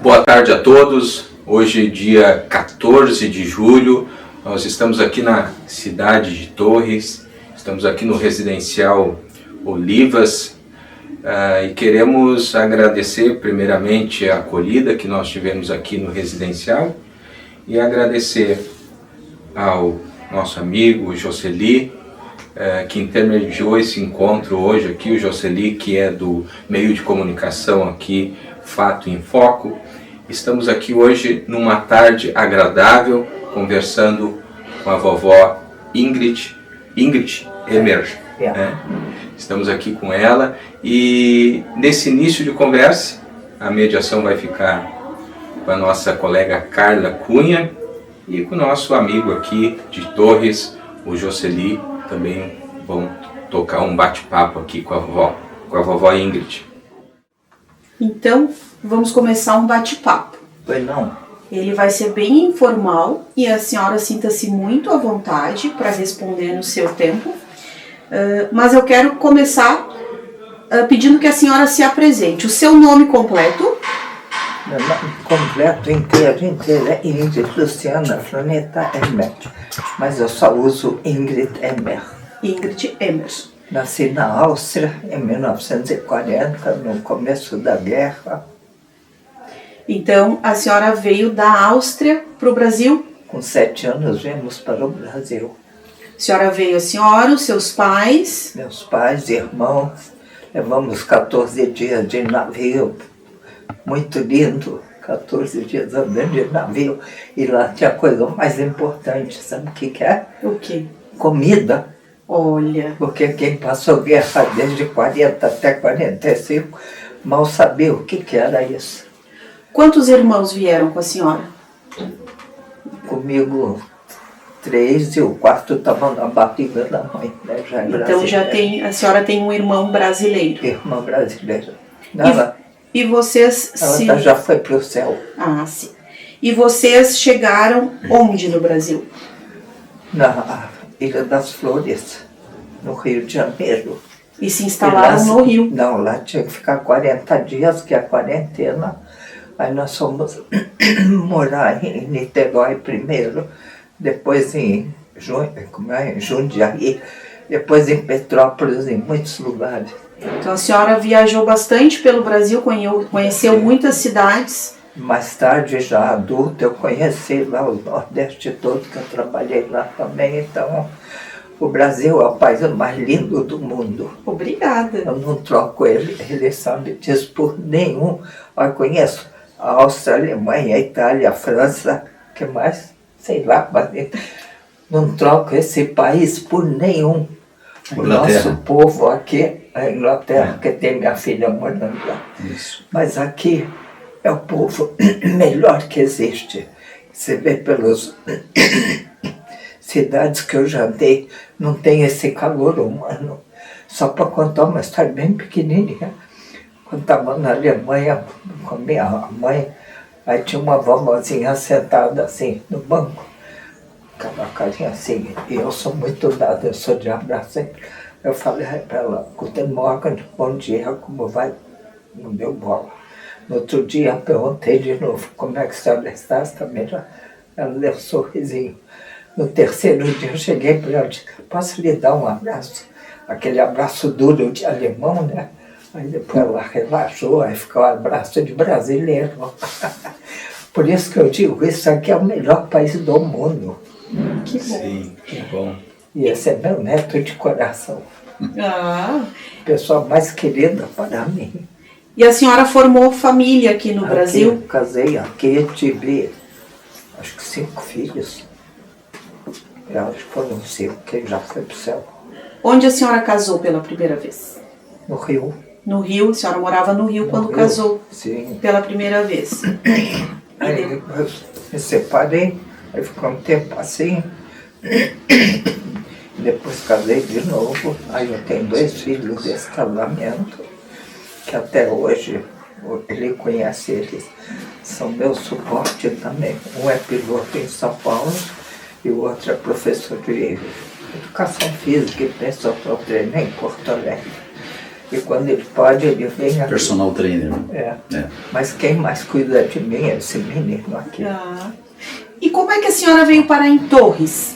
Boa tarde a todos. Hoje, dia 14 de julho, nós estamos aqui na cidade de Torres, estamos aqui no residencial Olivas e queremos agradecer primeiramente a acolhida que nós tivemos aqui no residencial e agradecer ao nosso amigo Jocely, que intermediou esse encontro hoje aqui, o Jocely, que é do meio de comunicação aqui, Fato em Foco. Estamos aqui hoje numa tarde agradável, conversando com a vovó Ingrid Emer. Né? Estamos aqui com ela e nesse início de conversa, a mediação vai ficar com a nossa colega Carla Cunha e com o nosso amigo aqui de Torres, o Jocely, também vão tocar um bate-papo aqui com a vovó Ingrid. Então, vamos começar um bate-papo. Pois não. Ele vai ser bem informal e a senhora sinta-se muito à vontade para responder no seu tempo. Mas eu quero começar pedindo que a senhora se apresente. O seu nome completo? Meu nome completo inteiro é Ingrid Luciana Planeta Emer. Mas eu só uso Ingrid Emer. Ingrid Emer. Nasci na Áustria em 1940, no começo da guerra. Então, a senhora veio da Áustria para o Brasil? Com 7 anos viemos para o Brasil. A senhora veio, a senhora, os seus pais? Meus pais, irmãos, levamos 14 dias de navio, muito lindo, 14 dias andando de navio. E lá tinha a coisa mais importante, sabe o que é? O quê? Comida. Olha. Porque quem passou guerra desde 40 até 45 mal sabia o que era isso. Quantos irmãos vieram com a senhora? Comigo 3 e o quarto estava na barriga da mãe, né? Já então a senhora tem um irmão brasileiro. Irmã brasileira. E vocês ela já foi para o céu. Ah, sim. E vocês chegaram onde no Brasil? Na Ilha das Flores, no Rio de Janeiro. E se instalaram no Rio? Não, lá tinha que ficar 40 dias, que é a quarentena. Aí nós fomos morar em Niterói primeiro, depois em Jundiaí, depois em Petrópolis, em muitos lugares. Então a senhora viajou bastante pelo Brasil, conheceu muitas cidades. Mais tarde, já adulta, eu conheci lá o Nordeste todo, que eu trabalhei lá também. Então, o Brasil é o país mais lindo do mundo. Obrigada. Eu não troco ele sabe disso por nenhum. Eu conheço a Áustria, a Alemanha, a Itália, a França, que mais? Sei lá, mas não troco esse país por nenhum. O nosso povo aqui, a Inglaterra, que tem minha filha morando lá. Isso. Mas aqui é o povo melhor que existe. Você vê pelas cidades que eu já andei, não tem esse calor humano. Só para contar uma história bem pequenininha. Quando estava na Alemanha com a minha mãe, aí tinha uma vovozinha sentada assim no banco, com uma carinha assim, e eu sou muito dada, eu sou de abraço. Eu falei para ela, Guten Morgen, bom dia, como vai? Não deu bola. No outro dia eu perguntei de novo como é que a senhora está, também já, ela deu um sorrisinho. No terceiro dia eu cheguei para ela e disse, posso lhe dar um abraço? Aquele abraço duro de alemão, né? Aí depois ela relaxou, aí ficou um abraço de brasileiro. Por isso que eu digo, isso aqui é o melhor país do mundo. Que bom. Sim, que bom. E esse é meu neto de coração. Ah. Pessoa mais querida para mim. E a senhora formou família aqui no Brasil? Eu casei aqui, tive acho que 5 filhos. Eu acho que foram 5, que já foi para o céu. Onde a senhora casou pela primeira vez? No Rio. No Rio? A senhora morava no Rio quando casou? Sim. Pela primeira vez. Aí depois me separei, aí ficou um tempo assim. Depois casei de novo. Aí eu tenho 2 filhos desse casamento, que até hoje ele conhece eles. São meu suporte também. Um é piloto em São Paulo e o outro é professor de educação física e pessoal para o treino em Porto Alegre. E quando ele pode, ele vem aqui. Personal trainer, né? É. Mas quem mais cuida de mim é esse menino aqui. Ah. E como é que a senhora veio parar em Torres?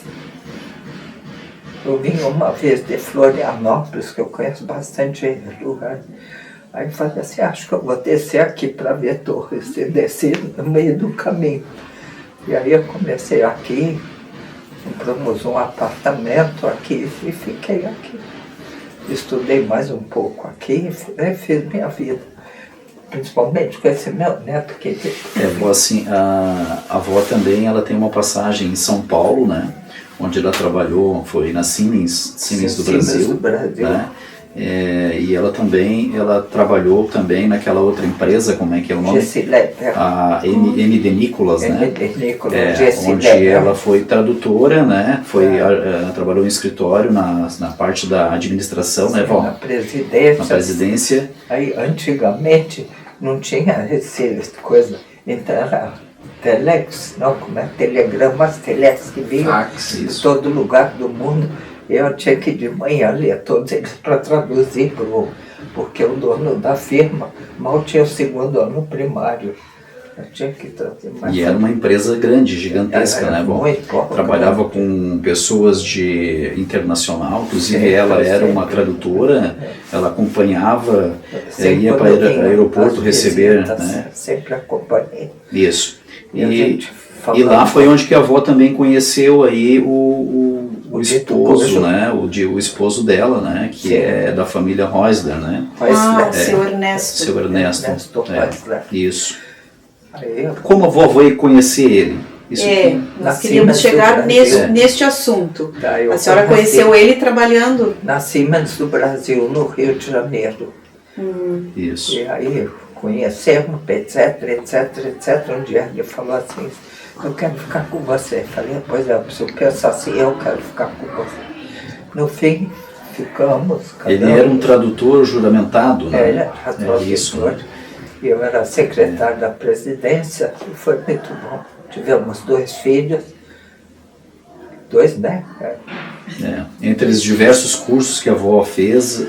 Eu vim uma vez de Florianópolis, que eu conheço bastante lugar. Aí eu falei assim, acho que eu vou descer aqui para ver Torres. E desci no meio do caminho. E aí eu comecei aqui, compramos um apartamento aqui e fiquei aqui. Estudei mais um pouco aqui e fiz minha vida. Principalmente com esse meu neto que... Avó, assim, a avó também, ela tem uma passagem em São Paulo, né? Onde ela trabalhou, foi na Siemens do Brasil, né? E ela também, ela trabalhou também naquela outra empresa, como é que é o nome? A MD Nicholas, né? Onde ela foi tradutora, né? Trabalhou em escritório na parte da administração, né, vó? Na presidência. Na presidência. Aí, antigamente, não tinha essa coisa, então era telex, não, como é? Telegramas, telex que vinham de todo lugar do mundo. Eu tinha que de manhã ler todos eles para traduzir, porque o dono da firma mal tinha o segundo ano primário. Eu tinha que traduzir mais. E era uma empresa grande, gigantesca, né? Bom, trabalhava com pessoas de internacional, inclusive ela era uma tradutora, ela acompanhava, ia para o aeroporto receber, né? Sempre acompanhei. Isso. E lá foi onde que a avó também conheceu aí o esposo, né? O esposo dela, né? Que é da família Reusler, né? Ah, seu Ernesto. Seu Ernesto. Isso. Aí, como a avó veio conhecer ele? Isso nós queríamos chegar neste assunto. A senhora conheceu ele trabalhando? Na Siemens do Brasil, no Rio de Janeiro. Isso. E aí conhecemos, etc, etc, etc. Um dia ele falou assim, eu quero ficar com você. Falei, pois é, se eu pensar assim, eu quero ficar com você. No fim, ficamos. Ele era um tradutor juramentado, né? Ele era tradutor. Isso, né? Eu era secretário da presidência e foi muito bom. Tivemos 2 filhos, 2, né? Entre os diversos cursos que a avó fez,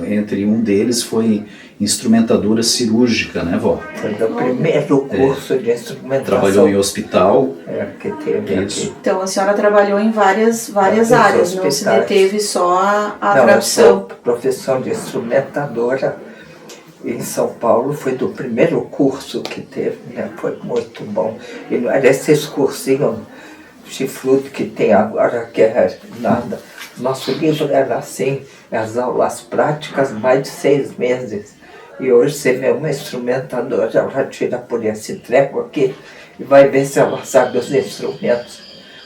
entre um deles foi instrumentadora cirúrgica, né, vó? Foi o primeiro curso de instrumentação. Trabalhou em hospital. Que teve aqui. Então a senhora trabalhou em várias áreas, não se deteve só a tradução. Profissão de instrumentadora em São Paulo foi do primeiro curso que teve, né? Foi muito bom. E não era esses cursinhos chifrudo que tem agora, que é nada. Nosso livro era assim, as aulas práticas, mais de 6 meses. E hoje você vê uma instrumentadora, ela tira por esse treco aqui e vai ver se ela sabe os instrumentos.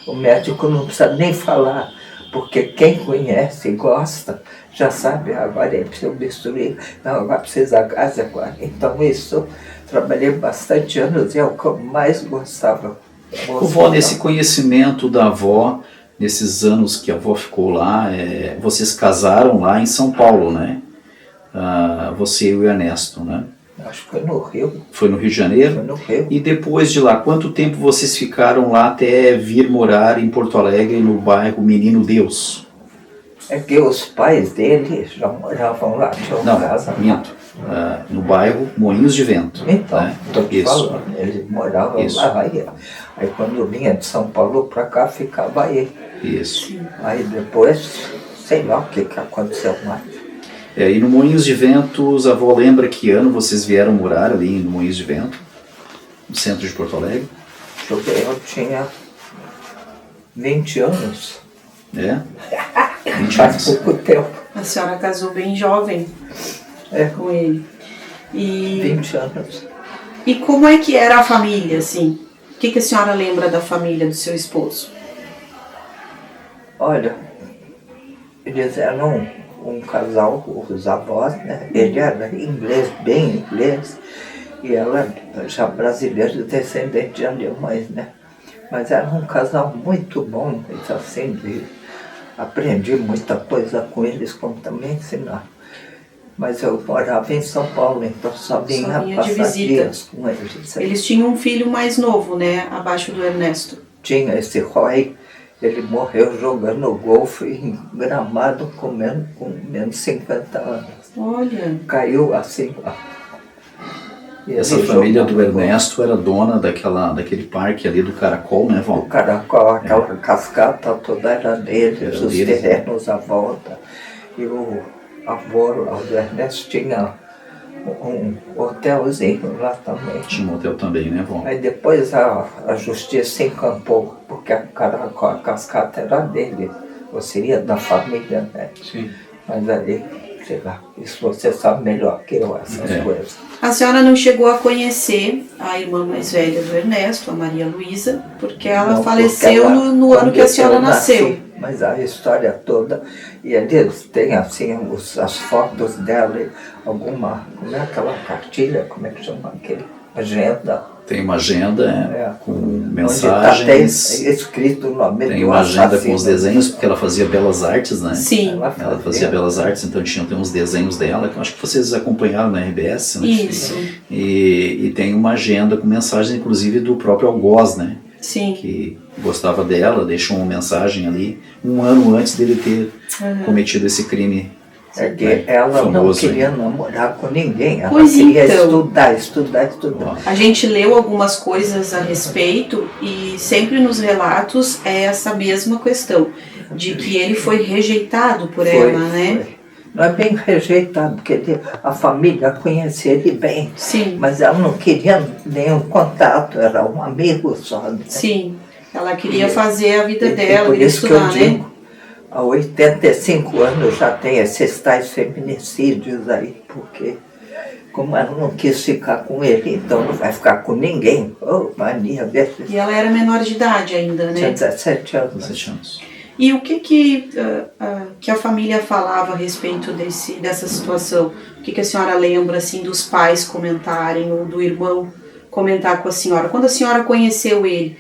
O médico não precisa nem falar, porque quem conhece e gosta já sabe, agora ele precisa destruir, não, agora precisa gás agora. Então isso, trabalhei bastante anos e é o que eu mais gostava. Vó, nesse conhecimento da avó, nesses anos que a avó ficou lá, vocês casaram lá em São Paulo, né? Você e o Ernesto, né? Acho que foi no Rio. Foi no Rio de Janeiro? Foi no Rio. E depois de lá, quanto tempo vocês ficaram lá até vir morar em Porto Alegre, no bairro Menino Deus? É que os pais dele já moravam lá, tinham casa. Não, minto. No bairro Moinhos de Vento. Então, né? isso. Falando, eles moravam lá. Aí quando eu vinha de São Paulo para cá, ficava aí. Isso. Aí depois, sei lá o que aconteceu mais. E no Moinhos de Vento, a avó lembra que ano vocês vieram morar ali no Moinhos de Vento? No centro de Porto Alegre? Eu tinha 20 anos. 20 Faz anos. pouco tempo. A senhora casou bem jovem com ele. 20 anos. E como é que era a família, assim? O que a senhora lembra da família do seu esposo? Olha, eles eram um casal, os avós, né? Ele era inglês, bem inglês, e ela já brasileira, descendente de alemães, né? Mas era um casal muito bom, assim, aprendi muita coisa com eles, como também ensinar. Mas eu morava em São Paulo, então só vinha passar dias com eles. Eles tinham um filho mais novo, né? Abaixo do Ernesto. Tinha esse Roy, Ele morreu jogando golfe em Gramado com menos 50 anos. Olha. Caiu assim lá. Essa família do Ernesto era dona daquele parque ali do Caracol, né, Val? O Caracol, aquela cascata toda era deles, os terrenos à volta. E o avô lá do Ernesto tinha um hotelzinho lá também. Tinha um hotel também, né, Val? Aí depois a justiça encampou, porque a Caracol, a cascata era dele, ou seria da família, né? Sim. Mas aí, sei lá, isso você sabe melhor que eu, essas coisas. A senhora não chegou a conhecer a irmã mais velha do Ernesto, a Maria Luísa, porque ela Não, faleceu porque ela, no ano que a senhora eu nasci, nasceu. Mas a história toda, e eles têm assim as fotos dela, e alguma, como é aquela cartilha, como é que chama aquele? Agenda. Tem uma agenda com mensagens. mensagens. Tem escrito o nome Tem do uma agenda assassino. com os desenhos, porque ela fazia belas artes, né? Sim. Ela fazia belas artes, então tem uns desenhos dela, que eu acho que vocês acompanharam na RBS, né? Isso. E tem uma agenda com mensagens, inclusive, do próprio Algoz, né? Sim. Que gostava dela, deixou uma mensagem ali, um ano antes dele ter cometido esse crime. É que ela famoso, não queria namorar com ninguém, ela Pois queria então. estudar. A gente leu algumas coisas a respeito e sempre nos relatos é essa mesma questão, de que ele foi rejeitado por ela, né? Foi. Não é bem rejeitado, porque a família conhecia ele bem, Sim, mas ela não queria nenhum contato, era um amigo só. Né? sim. Ela queria fazer a vida E dela, por queria isso que eu estudar, né? digo, há 85 anos já tem esses tais feminicídios aí, porque como ela não quis ficar com ele, então não vai ficar com ninguém. Oh, mania desses. E ela era menor de idade ainda, Tinha né? 17 anos. 17 anos. E o que a família falava a respeito dessa situação? O que a senhora lembra, assim, dos pais comentarem ou do irmão comentar com a senhora? Quando a senhora conheceu ele,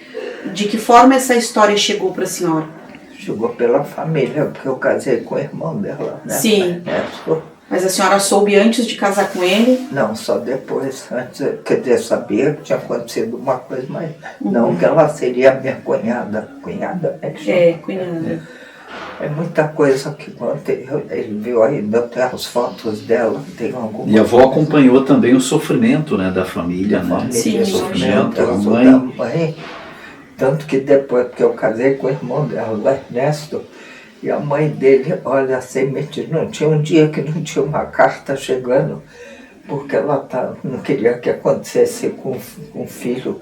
de que forma essa história chegou para a senhora? Chegou pela família, porque eu casei com o irmão dela, né? Sim. Ernesto. Mas a senhora soube antes de casar com ele? Não, só depois, antes, quer dizer, sabia que tinha acontecido uma coisa, mas não que ela seria minha cunhada. Cunhada, é que chama? É, cunhada. É muita coisa que ele viu aí, tem as fotos dela, tem alguma E a avó acompanhou também o sofrimento, né, da família, né? Sim, o sofrimento, a da mãe. Tanto que depois, porque eu casei com o irmão dela, o Ernesto, e a mãe dele, olha, sem mentir, não tinha um dia que não tinha uma carta chegando, porque ela não queria que acontecesse com o filho.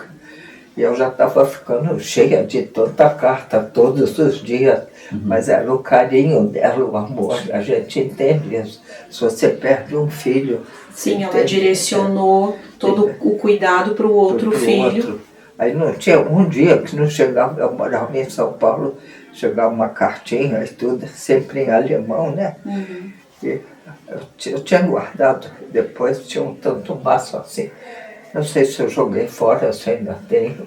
E eu já estava ficando cheia de tanta carta todos os dias, mas era o carinho dela, o amor, a gente entende isso. Se você perde um filho... Sim, ela direcionou todo o cuidado para o outro filho. Aí não tinha um dia que não chegava, eu morava em São Paulo, chegava uma cartinha e tudo, sempre em alemão, né? E eu tinha guardado, depois tinha um tanto maço assim. Não sei se eu joguei fora, se ainda tenho.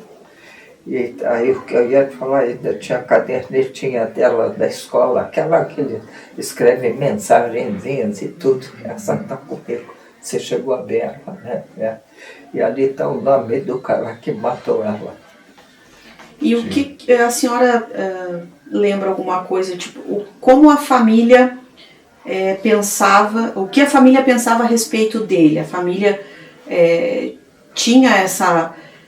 E aí o que eu ia te falar, ainda tinha a cadernetinha dela da escola, aquela que ele escreve mensagenzinhas e tudo, essa está comigo. Você chegou a ver ela, né? E ali está o nome do cara que matou ela. E o que a senhora lembra alguma coisa, tipo, como a família pensava, o que a família pensava a respeito dele? A família tinha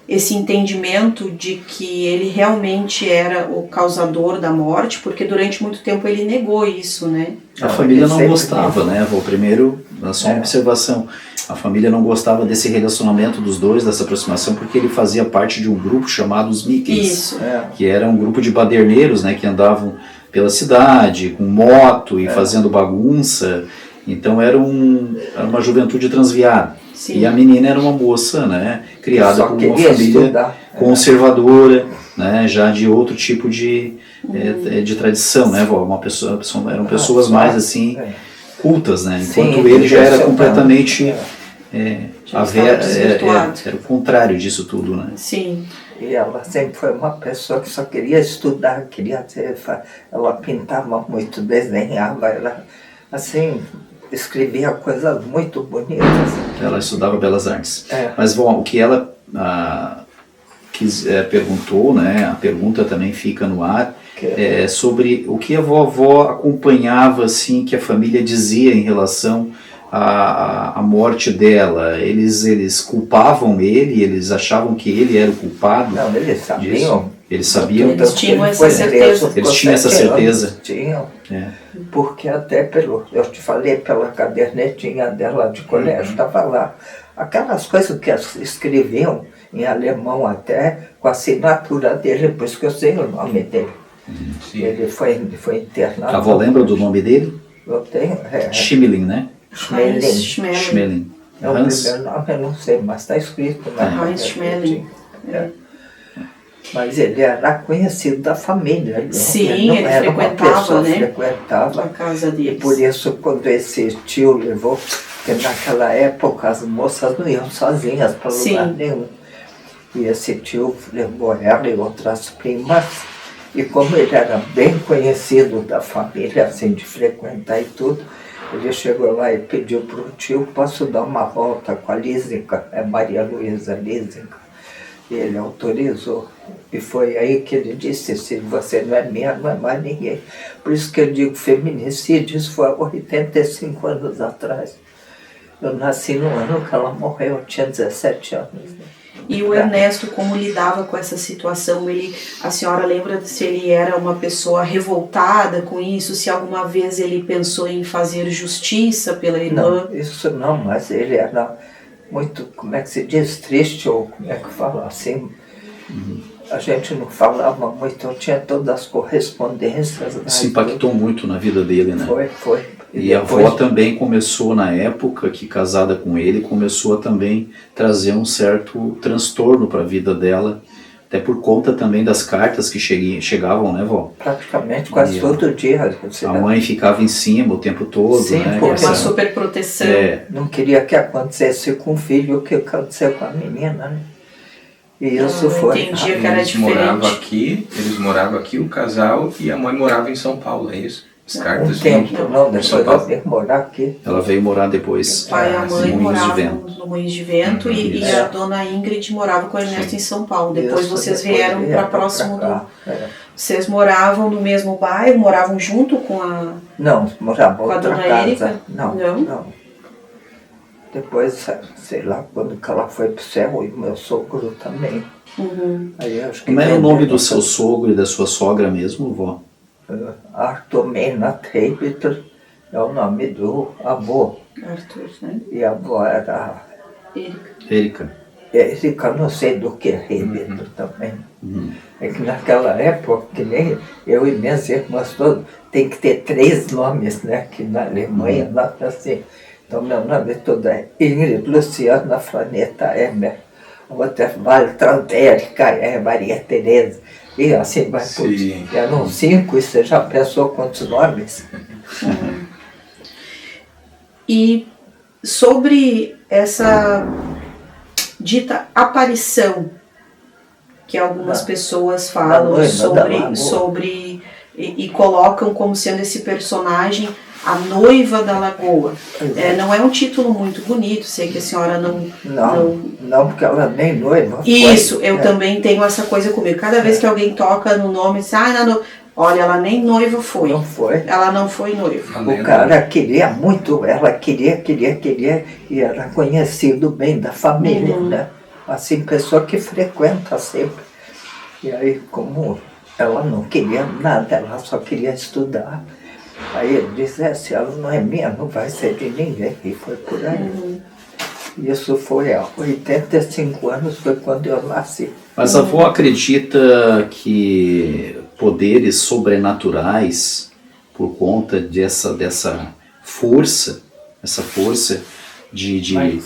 esse entendimento de que ele realmente era o causador da morte, porque durante muito tempo ele negou isso, né? A família não gostava, né? Vou primeiro, só uma observação. A família não gostava desse relacionamento dos dois, dessa aproximação, porque ele fazia parte de um grupo chamado os Mickens. Isso. Que era um grupo de baderneiros, né? Que andavam pela cidade, com moto e fazendo bagunça. Então era uma juventude transviada. Sim. E a menina era uma moça, né? Criada por uma família estudar, conservadora, né? Já de outro tipo de tradição, né, vó? Eram pessoas mais assim cultas, né? Enquanto Sim, ele já era completamente desvirtuado. era o contrário disso tudo, né? Sim. E ela sempre foi uma pessoa que só queria estudar, ela pintava muito, desenhava, ela assim escrevia coisas muito bonitas. Ela estudava belas artes. É. Mas bom, o que ela perguntou, né? A pergunta também fica no ar. sobre o que a vovó acompanhava, assim, que a família dizia em relação à morte dela. Eles culpavam ele, eles achavam que ele era o culpado? Não, eles sabiam. Eles sabiam? Eles tinham essa certeza. Eles tinham essa certeza? Tinham. Porque até eu te falei, pela cadernetinha dela de colégio, estava lá. Aquelas coisas que elas escreviam em alemão até, com a assinatura dele, por isso que eu sei o nome dele. Ele foi internado. A avó lembra do nome dele? Eu tenho. Schmeling, né? Schmeling. É o primeiro nome, eu não sei, mas está escrito. Heinz Schmeling. Mas ele era conhecido da família. Sim, ele frequentava, né? Frequentava a casa deles. E por isso, quando esse tio levou, porque naquela época as moças não iam sozinhas para lugar nenhum. E esse tio levou ela e outras primas. E como ele era bem conhecido da família, assim, de frequentar e tudo, ele chegou lá e pediu para o tio: posso dar uma volta com a Lísica? É Maria Luísa Lísica. E ele autorizou. E foi aí que ele disse: se você não é minha, não é mais ninguém. Por isso que eu digo feminicídio, isso foi 85 anos atrás. Eu nasci no ano que ela morreu, eu tinha 17 anos. E o Ernesto, como lidava com essa situação? A senhora lembra se ele era uma pessoa revoltada com isso? Se alguma vez ele pensou em fazer justiça pela irmã? Não, isso não, mas ele era muito, como é que se diz, triste, ou como é que fala assim. A gente não falava muito, eu tinha todas as correspondências. Isso impactou muito na vida dele, né? Foi. E a avó também começou, na época que casada com ele, começou a também trazer um certo transtorno para a vida dela, até por conta também das cartas que chegavam, né, vó? Praticamente quase todo dia. A mãe ficava em cima o tempo todo, sim, né? Por uma super proteção. Não queria que acontecesse com o filho o que aconteceu com a menina, né? E isso foi. Entendia que era diferente. Eles moravam aqui, o casal, e a mãe morava em São Paulo, é isso? As cartas depois ela veio morar aqui. Ela veio morar depois. O pai e a mãe moravam no Moinhos de Vento e isso. a dona Ingrid morava com o Ernesto em São Paulo. Depois vocês vieram para próximo do... Vocês moravam no mesmo bairro, moravam junto com a... Não, moravam com a outra dona casa. Érica? Não. Depois, sei lá, quando que ela foi pro céu, e meu sogro também. Aí, acho que como era o nome do seu sogro e da sua sogra mesmo, vó? Arthur Mena Treibiter é o nome do avô. Arthur, né? E a avó era... Érica. Érica, não sei do que, Treibiter também. É que naquela época, que nem eu e minhas irmãs todas, tem que ter 3 nomes, né? Que na Alemanha, lá assim. Então, meu nome todo é Ingrid Luciana Franeta Emer. A outra é Waltraud Érica, é Maria Tereza. E assim vai por aí. Eram 5, e você já pensou quantos nomes? E sobre essa dita aparição que algumas pessoas falam sobre e colocam como sendo esse personagem a noiva da lagoa. Não é um título muito bonito, sei que a senhora não, porque ela nem noiva foi. Isso, eu também tenho essa coisa comigo. Cada vez que alguém toca no nome, diz, olha, ela nem noiva foi. Não foi. Ela não foi noiva. O cara queria muito, ela queria, e era conhecido bem da família, né? Assim, pessoa que frequenta sempre. E aí, como ela não queria nada, ela só queria estudar. Aí ele disse, se ela não é minha, não vai ser de ninguém. E foi por aí. Isso foi há 85 anos, foi quando eu nasci. Mas a avó acredita que poderes sobrenaturais, por conta dessa força, essa força de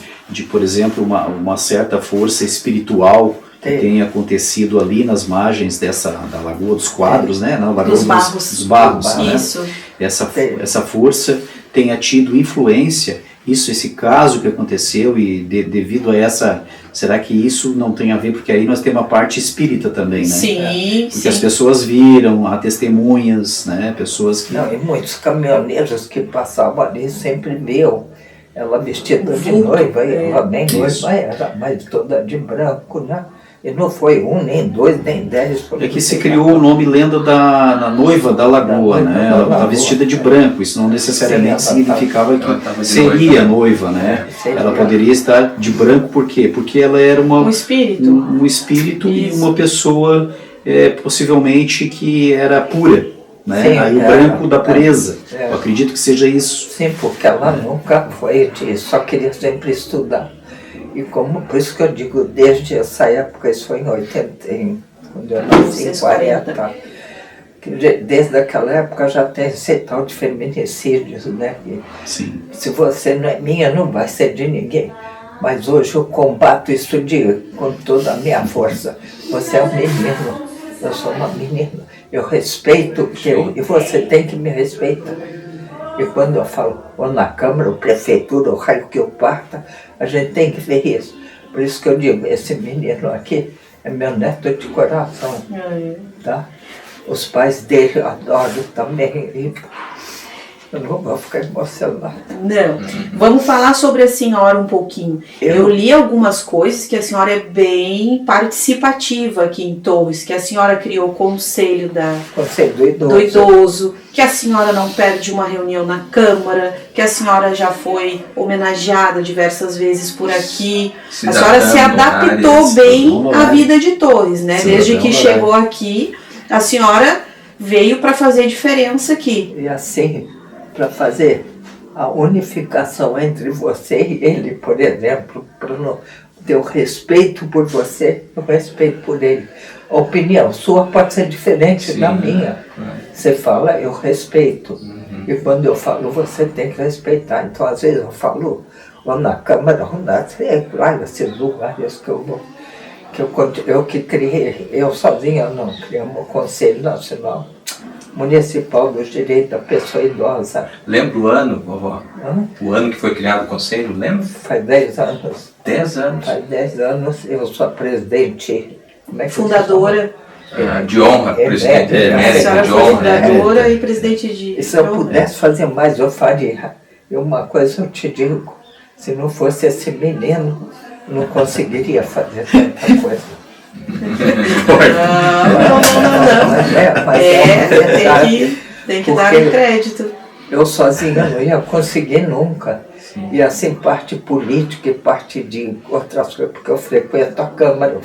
por exemplo, uma certa força espiritual que tem acontecido ali nas margens da Lagoa dos Quadros, né? Na Lagoa dos Barros, né? Isso. Essa força tenha tido influência, esse caso que aconteceu e devido a essa, será que isso não tem a ver, porque aí nós temos a parte espírita também, né? Sim, porque as pessoas viram, há testemunhas, né? Pessoas que... Não, e muitos caminhoneiros que passavam ali sempre viam ela vestida de noiva, ela nem noiva era, mas toda de branco, né? E não foi 1, nem 2, nem 10. É que se criou o nome lenda da noiva da lagoa, né? Ela estava vestida de branco, isso não necessariamente significava que seria noiva, né? Ela poderia estar de branco, por quê? Porque ela era um espírito e uma pessoa possivelmente que era pura, né? Sim, aí o branco da pureza, eu acredito que seja isso. Sim, porque ela nunca foi, só queria sempre estudar. E por isso que eu digo, desde essa época, isso foi em 80, quando eu nasci em 40, desde aquela época já tem esse tal de feminicídios, né? Sim. Se você não é minha, não vai ser de ninguém. Mas hoje eu combato isso com toda a minha força. Você é um menino, eu sou uma menina. Eu respeito e você tem que me respeitar. E quando eu falo, ou na Câmara, ou Prefeitura, ou raio que eu parta, a gente tem que ver isso. Por isso que eu digo, esse menino aqui é meu neto de coração. Tá? Os pais dele eu adoro também. Eu não vou ficar emocionada. Não. Vamos falar sobre a senhora um pouquinho. Eu li algumas coisas que a senhora é bem participativa aqui em Torres, que a senhora criou o Conselho do Idoso, que a senhora não perde uma reunião na Câmara, que a senhora já foi homenageada diversas vezes por aqui. A senhora se adaptou bem à vida de Torres, né? Desde que chegou aqui, a senhora veio para fazer diferença aqui. E assim, para fazer a unificação entre você e ele, por exemplo, para ter o respeito por você, o respeito por ele. A opinião sua pode ser diferente da minha. Você fala, eu respeito. E quando eu falo, você tem que respeitar. Então, às vezes eu falo, ou na Câmara, ou esses lugares que eu vou. Eu que criei, eu sozinha não, criamos o Conselho Nacional Municipal do Direito da Pessoa Idosa. Lembra o ano, vovó? O ano que foi criado o Conselho, lembra? Faz 10 anos. 10 anos? Faz 10 anos, eu sou a presidente. Fundadora. De honra, presidente A senhora foi fundadora e presidente de... E se eu pudesse fazer mais, eu faria. E uma coisa eu te digo, se não fosse esse menino, não conseguiria fazer tanta coisa. Tem que dar um crédito. Eu sozinha não ia conseguir nunca. Sim. E assim, parte política e parte de outras coisas, porque eu frequento a Câmara,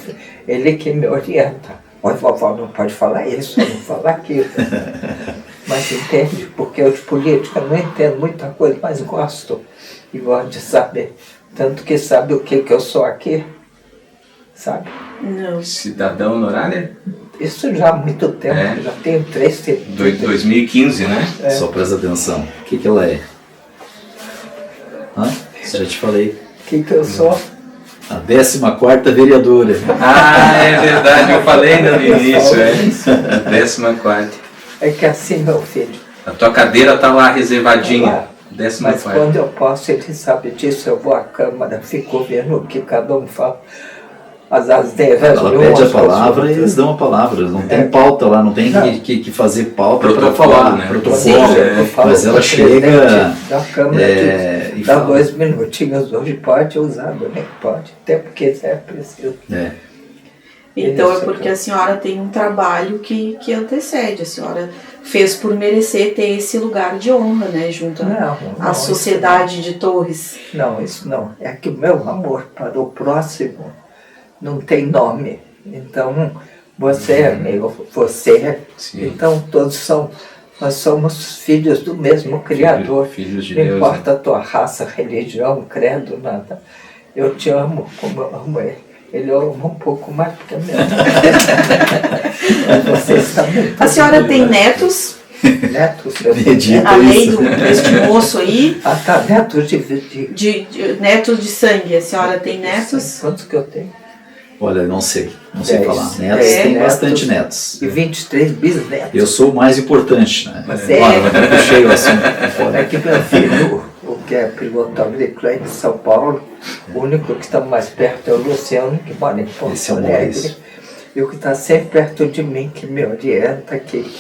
ele que me orienta. Oi, vovó, não pode falar isso, não falar aquilo. Mas entende, porque eu de política não entendo muita coisa, mas gosto. E gosto de saber. Tanto que sabe o que eu sou aqui? Sabe? Não. Cidadão honorário? Isso já há muito tempo, já tenho 3 títulos. 2015, né? Só presta atenção. O que ela é? Já te falei. O que eu sou? A 14ª vereadora. É verdade, eu falei ainda no início, A 14ª. É que assim, meu filho. A tua cadeira tá lá reservadinha. 14ª. Mas quando eu posso, ele sabe disso, eu vou à Câmara, fico vendo o que cada um fala. Ela pede a palavra e eles dão a palavra. Não tem pauta lá, não tem que fazer pauta para falar, né? Mas ela chega da Câmara e dá 2 minutinhos hoje, pode usar, nem pode, até porque é preciso. Então é porque a senhora tem um trabalho que antecede, a senhora fez por merecer ter esse lugar de honra, né, junto à sociedade de Torres. Não, isso não. É que o meu amor para o próximo não tem nome. Então, você é meu, você. Então, nós somos filhos do mesmo Criador. Filhos de não Deus, importa a tua raça, religião, credo, nada. Eu te amo como eu amo ele. Ele ama um pouco mais do que a minha. Mas você está muito a senhora tem netos? Netos? Além deste moço aí? Tá, netos netos de sangue. A senhora tem netos? Quantos que eu tenho? Olha, não sei falar. Netos, tem bastante netos. E 23 bisnetos. Eu sou o mais importante, né? Mas eu puxei o assunto. É que meu filho, o que é piloto agrícola em São Paulo, o único que está mais perto é o Luciano, que mora em Porto Alegre. E o que está sempre perto de mim, que me orienta, que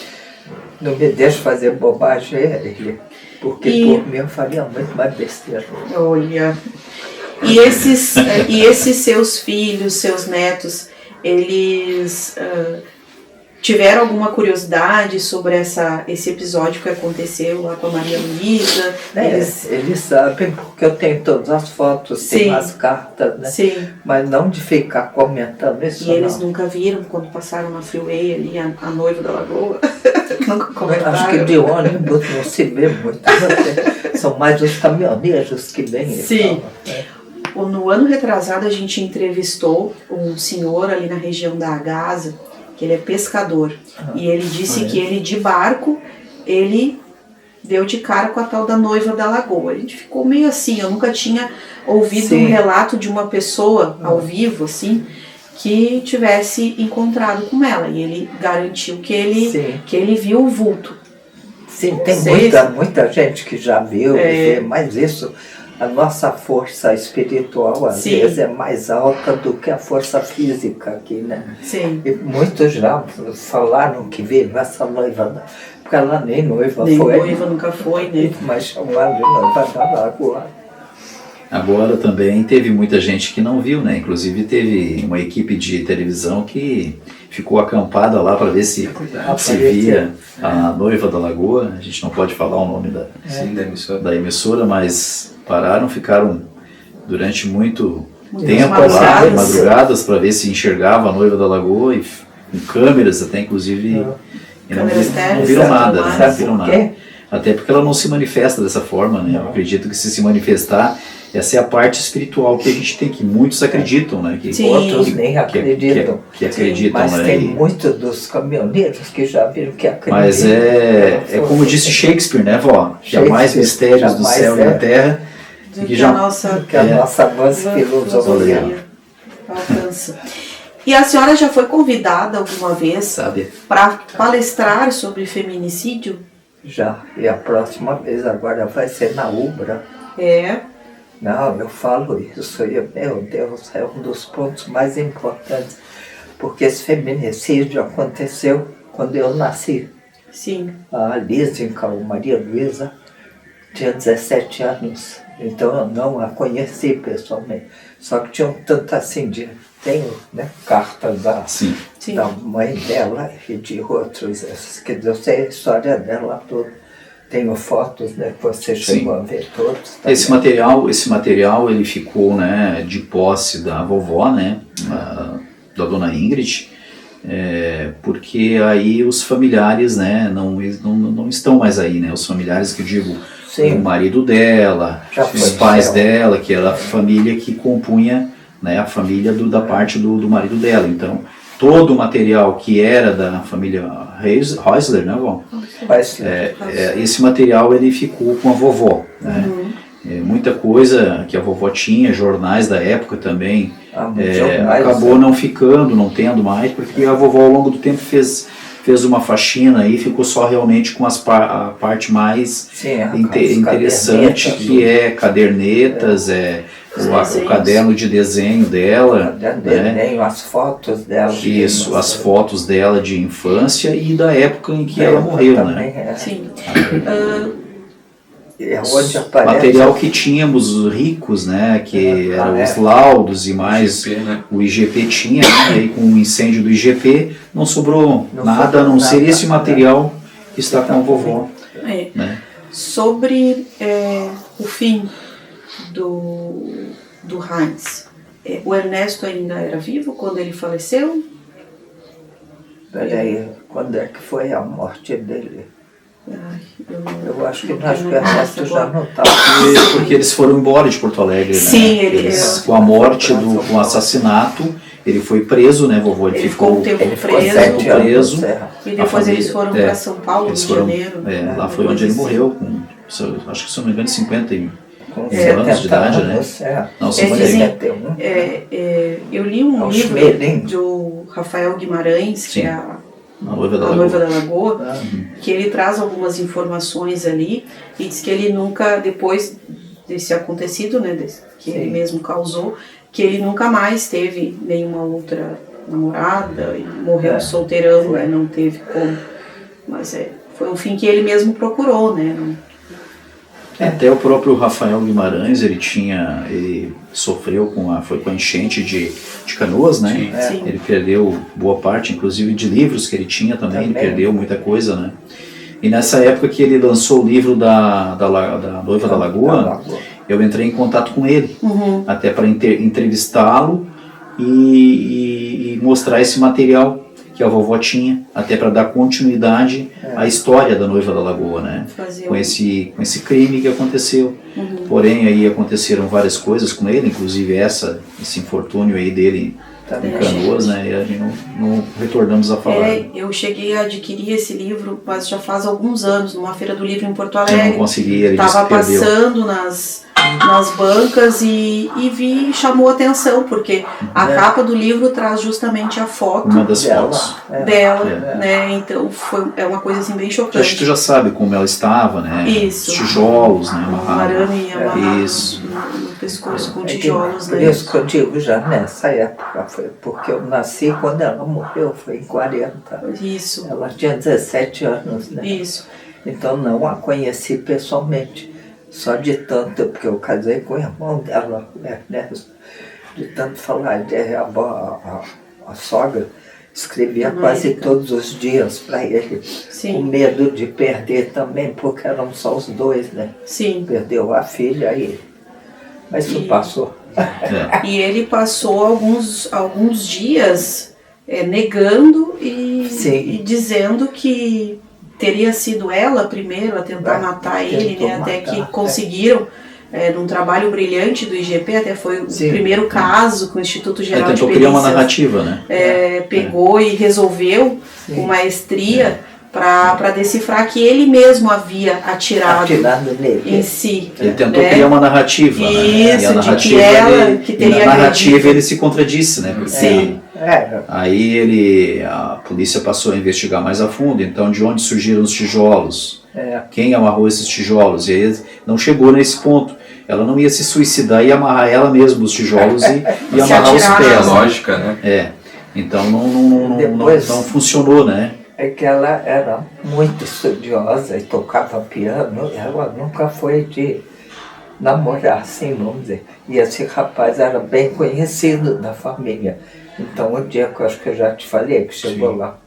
não me deixa fazer bobagem, é ele. Porque por mim eu faria muito mais besteira. Olha... E esses seus filhos, seus netos, eles tiveram alguma curiosidade sobre esse episódio que aconteceu lá com a Maria Luísa? Eles sabem porque eu tenho todas as fotos, Sim. tenho as cartas, né? Sim. Mas não de ficar comentando isso. E eles não. nunca viram quando passaram na freeway ali, a noiva da lagoa? Nunca comentaram? Acho que de ônibus não se vê muito. São mais os caminhoneiros que vêm. Sim. No ano retrasado a gente entrevistou um senhor ali na região da Agaza, que ele é pescador, e ele disse que ele de barco, ele deu de cara com a tal da noiva da lagoa. A gente ficou meio assim, eu nunca tinha ouvido um relato de uma pessoa ao vivo, assim, que tivesse encontrado com ela, e ele garantiu que ele viu o vulto. Sim, tem muita gente que já viu, mas isso, a nossa força espiritual às vezes é mais alta do que a força física aqui, né? Sim. E muitos já falaram que viram essa noiva, porque ela nem noiva nem foi. Nem noiva nunca foi, né? Mas chamaram de noiva da lagoa. Agora também teve muita gente que não viu, né? Inclusive teve uma equipe de televisão que ficou acampada lá para ver se via a noiva da lagoa. A gente não pode falar o nome da emissora, mas pararam, ficaram durante muito tempo lá, madrugadas, para ver se enxergava a noiva da lagoa, e com câmeras até, inclusive, e não viram nada, né? Não viram nada. Até porque ela não se manifesta dessa forma, né? Eu acredito que se manifestar, essa é a parte espiritual que a gente tem, que muitos acreditam, né? Que outros nem acreditam. Que acreditam, mas né? Tem muitos dos caminhoneiros que já viram que acreditam. Mas é como disse Shakespeare, né, vó? Que há mais mistérios do céu e da terra do que a nossa filosofia alcança. E a senhora já foi convidada alguma vez para palestrar sobre feminicídio? Já, e a próxima vez agora vai ser na Ubra. Não, eu falo isso, e meu Deus, é um dos pontos mais importantes, porque esse feminicídio aconteceu quando eu nasci. Sim. A Lísica, a Maria Luísa, tinha 17 anos, então eu não a conheci pessoalmente, só que tinham tanto assim de... Tenho, né, cartas da mãe dela e de outros, quer dizer, eu sei a história dela toda. Tenho fotos, né, que você chegou a ver todos. Também. Esse material ele ficou, né, de posse da vovó, né, da dona Ingrid, porque aí os familiares, né, não estão mais aí, né, os familiares que eu digo, o marido dela, os pais dela, que era a família que compunha, né, a família da parte do marido dela. Então, todo o material que era da família Häusler, né, vó? Esse material ele ficou com a vovó, né? Muita coisa que a vovó tinha, jornais da época também, acabou não ficando, não tendo mais, porque a vovó ao longo do tempo fez uma faxina e ficou só realmente com a parte mais interessante, que é cadernetas, o caderno de desenho dela, desenho, as fotos dela. Isso, as fotos dela de infância e da época em que ela morreu, né? Sim. Material que tínhamos ricos, né? Que eram os laudos e mais IGP, né? O IGP tinha, né? E com o incêndio do IGP não sobrou nada a não ser esse material que está com a vovó. Né? Sobre o fim do Heinz, o Ernesto ainda era vivo quando ele faleceu? Peraí, quando é que foi a morte dele? Eu acho que o Ernesto já não estava. Porque eles foram embora de Porto Alegre, né? Sim, com a morte com o assassinato, ele foi preso, né, vovô? Ele ficou um tempo preso. E depois eles foram para São Paulo, Rio de Janeiro. Lá foi onde ele morreu, acho que se não me engano, 50 anos de idade, né? Não, 51. Eu li um livro do Rafael Guimarães, que é a Noiva da Lagoa, que ele traz algumas informações ali e diz que ele nunca, depois desse acontecido, né, que ele mesmo causou, que ele nunca mais teve nenhuma outra namorada e morreu solteirão, né, não teve como. Mas foi um fim que ele mesmo procurou, né? Até o próprio Rafael Guimarães, ele sofreu foi com a enchente de Canoas, né? Sim. Ele perdeu boa parte, inclusive, de livros que ele tinha também. Ele perdeu muita coisa, né? E nessa época que ele lançou o livro da Noiva da Lagoa, eu entrei em contato com ele, até para entrevistá-lo e mostrar esse material que a vovó tinha, até para dar continuidade à história da Noiva da Lagoa, né? Com esse crime que aconteceu. Porém, aí aconteceram várias coisas com ele, inclusive esse infortúnio aí dele em Canoas, né? E a gente não retornamos a falar. Eu cheguei a adquirir esse livro, mas já faz alguns anos, numa feira do livro em Porto Alegre. Eu não consegui, ele Estava perdeu. passando nas bancas e vi, chamou atenção, porque a capa do livro traz justamente a foto Uma das fotos. dela, né? Então é uma coisa assim bem chocante. Acho que tu já sabe como ela estava, né? Isso. Os tijolos, né? Um arame amarrado Isso. no pescoço com tijolos, Por né? isso que eu digo já nessa época, foi porque eu nasci quando ela morreu, foi em 40. Isso. Ela tinha 17 anos, né? Isso. Então não a conheci pessoalmente, só de tanto, porque eu casei com o irmão dela, Ernesto, de tanto falar, a sogra escrevia quase todos os dias para ele, com medo de perder também, porque eram só os dois, né? Sim. Perdeu a filha e... Mas isso passou. E ele passou alguns dias negando e dizendo que teria sido ela primeiro a tentar matar ele, né? Até que conseguiram, num trabalho brilhante do IGP, até foi o primeiro caso com o Instituto Geral de Perícias. Tentou criar uma narrativa, né? Pegou e resolveu com maestria para decifrar que ele mesmo havia atirado nele em si. Ele tentou criar uma narrativa, né? E a narrativa na narrativa ele se contradisse, né? Porque aí a polícia passou a investigar mais a fundo, então de onde surgiram os tijolos? Quem amarrou esses tijolos? E aí não chegou nesse ponto. Ela não ia se suicidar e amarrar ela mesma os tijolos e amarrar os pés. Lógica, né? Então não funcionou, né? É que ela era muito estudiosa e tocava piano, ela nunca foi de namorar, assim, vamos dizer. E esse rapaz era bem conhecido da família. Então, o dia que eu acho que eu já te falei, que chegou lá,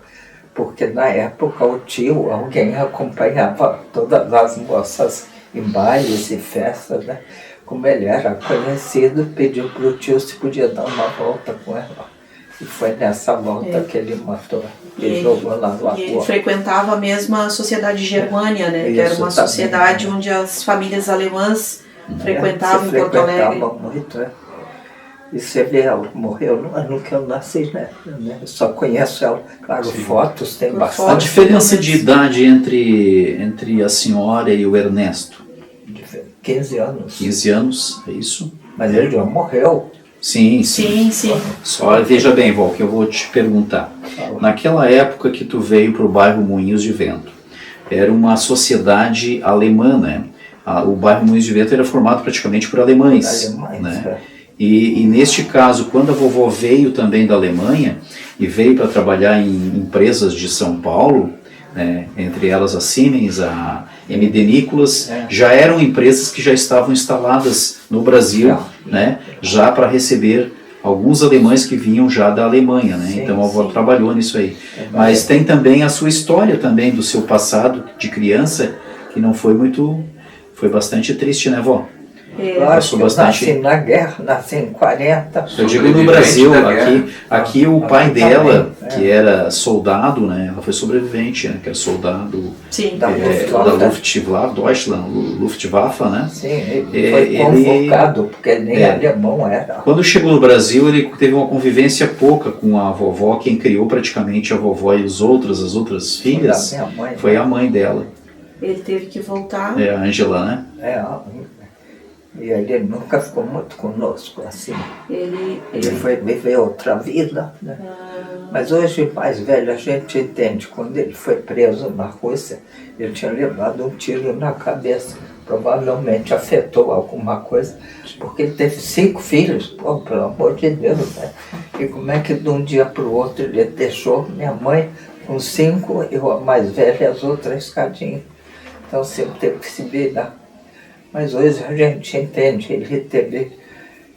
porque na época o tio, alguém acompanhava todas as moças em bailes e festas, né? Como ele era conhecido, pediu para o tio se podia dar uma volta com ela. E foi nessa volta que ele matou e jogou na lagoa. E ele frequentava a mesma sociedade Germânia, né? Que era uma sociedade onde as famílias alemãs frequentavam em Porto Alegre. Muito, E você vê, ela morreu no ano que eu nasci, né? Eu só conheço ela, claro, fotos, tem bastante. A diferença de idade entre a senhora e o Ernesto? 15 anos. 15 anos, é isso? Mas ele já morreu. Sim. Só veja bem, Val, que eu vou te perguntar. Naquela época que tu veio para o bairro Moinhos de Vento, era uma sociedade alemã, né? O bairro Moinhos de Vento era formado praticamente por alemães, né? E neste caso, quando a vovó veio também da Alemanha e veio para trabalhar em empresas de São Paulo, né, entre elas a Siemens, a MD Nicholas, já eram empresas que já estavam instaladas no Brasil, né, já para receber alguns alemães que vinham já da Alemanha, né? Então a avó trabalhou nisso aí. Mas tem também a sua história também do seu passado de criança, que não foi foi bastante triste, né, vó? Claro, eu nasci na guerra, nasci em 40. Eu digo no Brasil, aqui o pai dela, que era soldado, né? Ela foi sobrevivente, né? Que era soldado da Luftwaffe, né? Sim, ele foi convocado, porque nem alemão era. Quando chegou no Brasil, ele teve uma convivência pouca com a vovó, quem criou praticamente a vovó e as outras filhas, foi a mãe dela. Ele teve que voltar. A Angela, né? E ele nunca ficou muito conosco, assim. Ele foi viver outra vida, né? Mas hoje, mais velho, a gente entende. Quando ele foi preso na Rússia, ele tinha levado um tiro na cabeça. Provavelmente afetou alguma coisa, porque ele teve 5 filhos, pô, pelo amor de Deus, né? E como é que de um dia para o outro ele deixou minha mãe com 5, eu a mais velha e as outras escadinhas. Então sempre teve que se virar. Mas hoje a gente entende,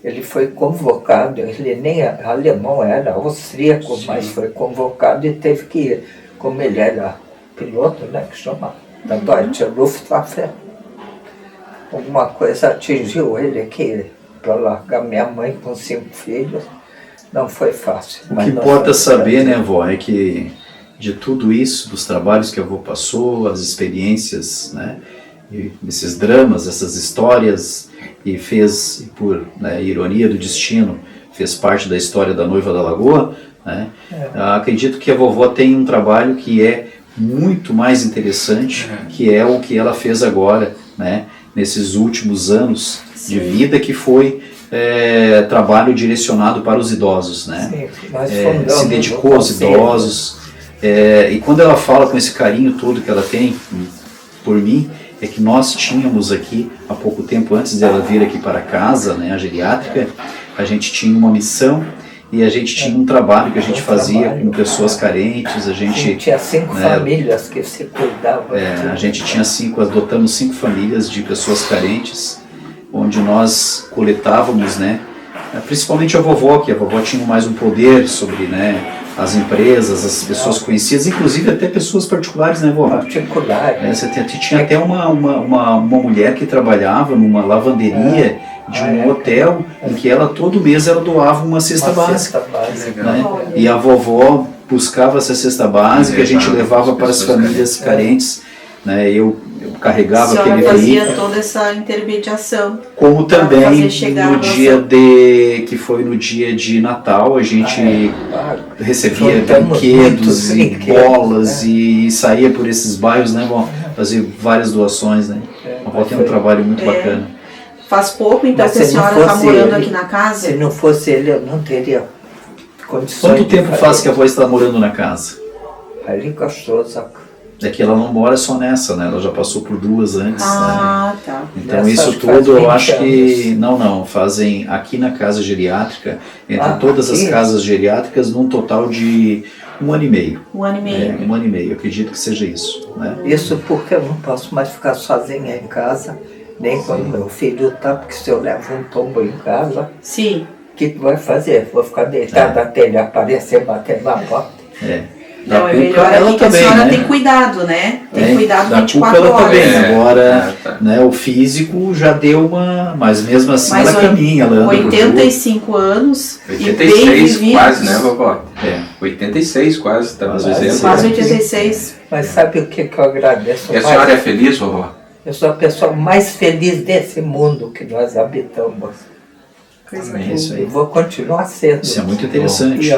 ele foi convocado, ele nem alemão era, austríaco, mas foi convocado e teve que ir, como ele era piloto, né, que chama, da Deutsche Luftwaffe. Alguma coisa atingiu ele aqui para largar minha mãe com 5 filhos, não foi fácil. O que importa saber, né, vó, é que de tudo isso, dos trabalhos que a avó passou, as experiências, né, e esses dramas, essas histórias, e fez, por ironia do destino, fez parte da história da Noiva da Lagoa, né, acredito que a vovó tem um trabalho que é muito mais interessante, que é o que ela fez agora, né, nesses últimos anos de vida, que foi trabalho direcionado para os idosos, né? Sim, se dedicou aos idosos, e quando ela fala com esse carinho todo que ela tem por mim, é que nós tínhamos aqui, há pouco tempo antes dela vir aqui para casa, né, a geriátrica, a gente tinha uma missão e a gente tinha um trabalho que a gente fazia com pessoas carentes. A gente tinha 5 famílias que se cuidavam. A gente tinha adotamos 5 famílias de pessoas carentes, onde nós coletávamos, né, principalmente a vovó, que a vovó tinha mais um poder sobre, né, as empresas, as pessoas conhecidas, inclusive até pessoas particulares, né, vovó? Particulares. Você tinha até uma mulher que trabalhava numa lavanderia de um hotel, em que ela todo mês ela doava uma cesta básica. Né? E a vovó buscava essa cesta básica, a gente levava para as famílias carentes, né? Eu carregava aquele veículo. Fazia toda essa intermediação. Como também no dia que foi no dia de Natal, a gente recebia brinquedos e bolas e saía por esses bairros, né, vó? Fazia várias doações, né? A vó tem um trabalho muito bacana. Faz pouco, então, que a senhora está morando aqui na casa? Se não fosse ele, eu não teria condições. Quanto tempo faz que a avó está morando na casa? Ali gostosa. É que ela não mora só nessa, né? Ela já passou por 2 antes. Ah, né? tá. Então isso tudo eu acho que... Não, fazem aqui na casa geriátrica, entre todas as casas geriátricas, num total de 1 ano e meio. 1 ano e meio. 1 ano e meio, eu acredito que seja isso. Né? Isso porque eu não posso mais ficar sozinha em casa, nem quando meu filho está, porque se eu levo um tombo em casa, sim, o que vai fazer? Vou ficar deitada até ele aparecer, bater na porta. Não, é melhor aqui que a senhora tem cuidado, né? Tem cuidado 24 horas. Também. Agora, né, o físico já deu mas mesmo assim ela caminha, ela anda 85 anos 86 e bem vividos. Quase, né, vovó? 86 quase, estamos dizendo. Quase 86. Mas sabe o que eu agradeço? E a senhora é feliz, vovó? Eu sou a pessoa mais feliz desse mundo que nós habitamos. Isso aí. Vou continuar sendo. Isso é muito interessante.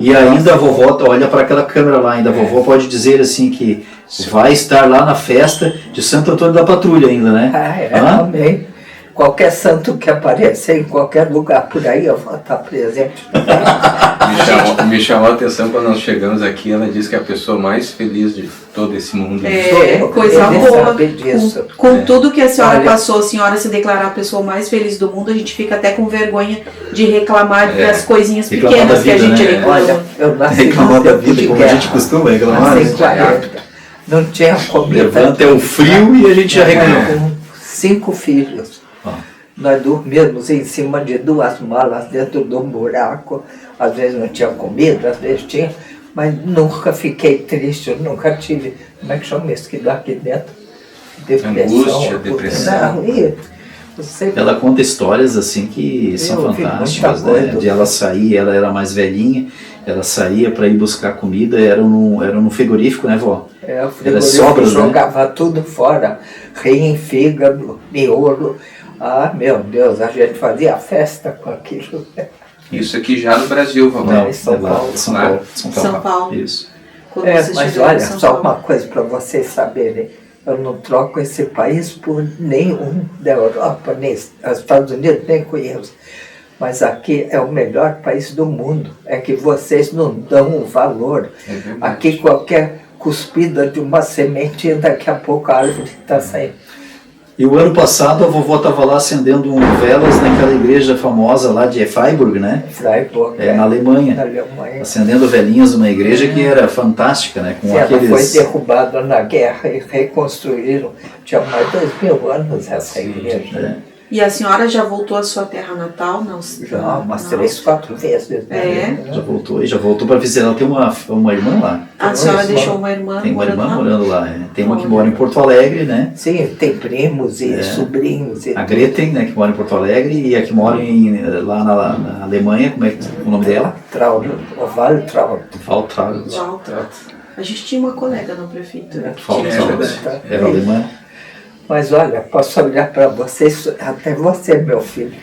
E ainda a vovó, olha para aquela câmera lá, ainda a vovó pode dizer assim que vai estar lá na festa de Santo Antônio da Patrulha ainda, né? Amém. Qualquer santo que aparecer em qualquer lugar por aí, eu vou estar presente. Me chamou a atenção quando nós chegamos aqui, ela disse que é a pessoa mais feliz de todo esse mundo. Coisa boa. Com tudo que a senhora passou, a senhora se declarar a pessoa mais feliz do mundo, a gente fica até com vergonha de reclamar das coisinhas pequenas que a gente reclama. Olha, eu nasci reclamar da vida, como a gente costuma reclamar. Não tinha comida. Levanta o frio e a gente já reclama. Com 5 filhos. Nós dormíamos em cima de 2 malas dentro de um buraco. Às vezes não tinha comida, às vezes tinha. Mas nunca fiquei triste, eu nunca tive, como é que chama isso que dá aqui dentro? Angústia, depressão. Ela conta histórias assim que são fantásticas, né? De ela sair, ela era mais velhinha, ela saía para ir buscar comida, era no frigorífico, né, vó? O frigorífico jogava tudo fora, rim, fígado, miolo. Ah, meu Deus, a gente fazia festa com aquilo. Isso aqui já no Brasil, vovó. Não, São Paulo. São Paulo. Isso. Mas olha, só uma coisa para vocês saberem. Eu não troco esse país por nenhum da Europa, nem os Estados Unidos, nem conheço. Mas aqui é o melhor país do mundo. É que vocês não dão o valor. Aqui qualquer cuspida de uma semente, daqui a pouco a árvore está saindo. E o ano passado a vovó estava lá acendendo velas naquela igreja famosa lá de Freiburg, né? Freiburg, Na Alemanha. Na Alemanha. Acendendo velhinhas numa igreja que era fantástica, né? Com aqueles... Ela foi derrubada na guerra e reconstruíram. Tinha mais de 2000 anos essa igreja. E a senhora já voltou à sua terra natal? Não, Já, umas 3, 4 vezes. É. Já voltou para visitar. Ela tem uma irmã lá. A senhora deixou uma irmã Tem uma morando irmã lá? morando lá. Tem uma que mora em Porto Alegre, né? Sim, tem primos e sobrinhos. E A Greten, né, que mora em Porto Alegre, e a que mora lá na Alemanha, como é que o nome dela? Waltraud. Waltraud. Waltraud. A gente tinha uma colega na prefeitura que tinha Waltraud. Era alemã. Mas olha, posso olhar para vocês, até você, meu filho.